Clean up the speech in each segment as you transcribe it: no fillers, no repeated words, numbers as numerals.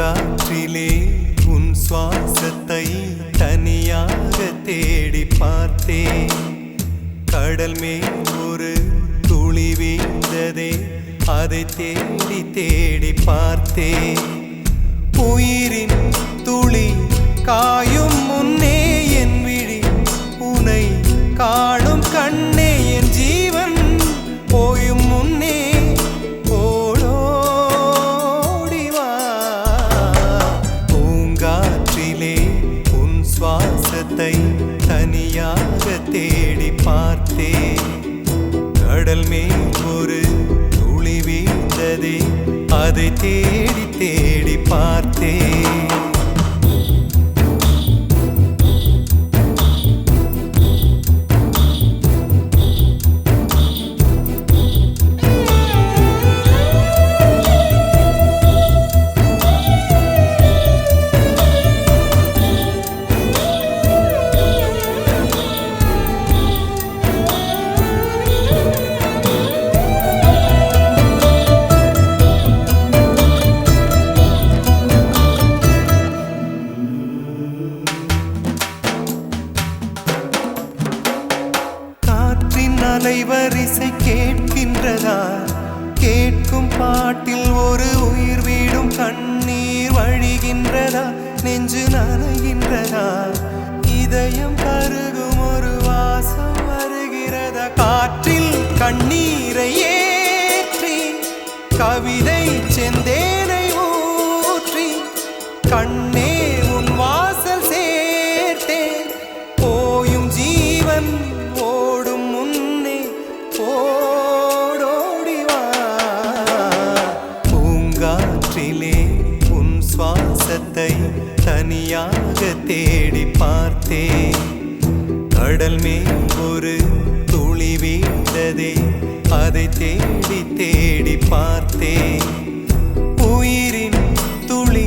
பூங்காற்றிலே உன் சுவாசத்தை தனியாக தேடி பார்த்தேன். கடல் மேல் ஒரு துளி வீழ்ந்ததே, அதை தேடி தேடி பார்த்தேன். உயிரின் துளி காயும் முன்னே என் விழி உனை காணும் கண்ணே, என் ஜீவன் போயும் முன்னே ஓடோடிவா. பூங்காற்றிலே உன் சுவாசத்தை தனியாக தேடி பார்த்தேன். கடல் மேல் ஒரு துளி வீழ்ந்ததே, அதை தேடி தேடி பார்த்தேன். அலைவரிசை கேட்கின்றதா? கேட்கும் பாட்டில் ஒரு உயிர் வீடும் கண்ணீர் வழிகின்றதா? நெஞ்சு நனைகின்றதா? இதயம் கருகும் ஒரு வாசம் வருகிறதா? காற்றில் கண்ணீரை ஏற்றி கவிதை செந்தேனை ஊற்றி கண்ணே உன் வாசல் சேர்த்தேன். போயும் ஜீவன் ஓடும் முன்னே ஓடோடிவா. பூங்காற்றிலே உன் சுவாசத்தை தனியாக தேடி பார்த்தேன். கடல் மேல் ஒரு துளி வீழ்ந்ததே, அதை தேடி தேடி பார்த்தேன். உயிரின் துளி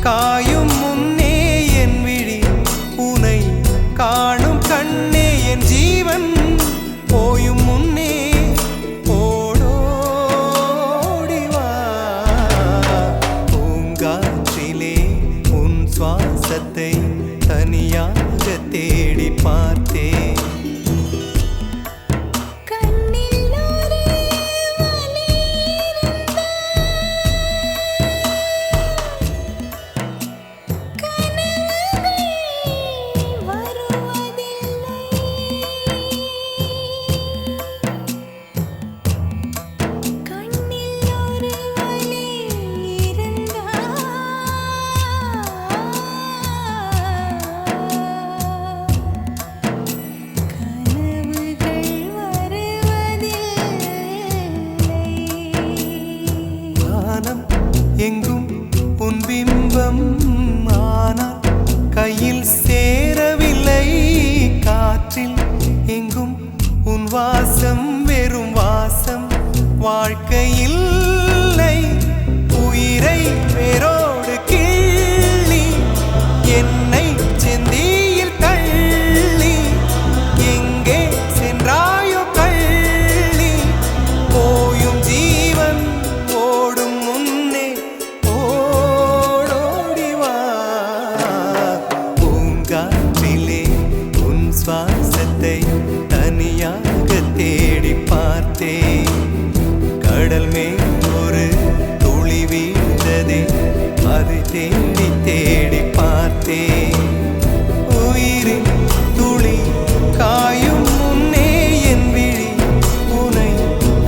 காயும் முன்னே என் விழி உனை காணும் கண்ணே, என் ஜீவன் போயும் முன்னே ஓடோடிவா. பூங்காற்றிலே உன் சுவாசத்தை தனியாக தேடி பார்த்தேன். எங்கும் உன் பிம்பம் ஆனால் கையில் சேரவில்லை. காற்றில் எங்கும் உன் வாசம் வெறும் வாசம், வாழ்க்கையில் உயிரை வேரோடு கிள்ளி என்னை செந்தியில் தள்ளி எங்கே சென்றாயோ கள்ளி. போயும் ஜீவன் ஓடும் முன்னே ஓடோடிவா. பூங்காற்றிலே உன் சுவாசத்தை தனியாக தேடி பார்த்தேன். கடல் மேல் ஒரு துளி வீழ்ந்ததே, அதை தேடி தேடி பார்த்தேன். உயிரின் துளி காயும் முன்னே என் விழி உனை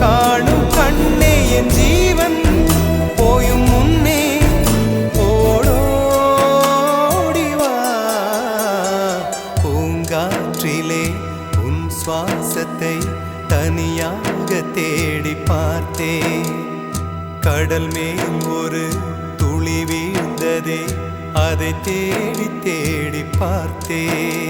காணும் கண்ணே, என் ஜீவன் போயும் முன்னே ஓடோடிவா. பூங்காற்றிலே உன் சுவாசத்தை தனியாக தேடி பார்த்தேன். கடல் மேல் ஒரு துளி வீழ்ந்ததே, அதை தேடி தேடி பார்த்தேன்.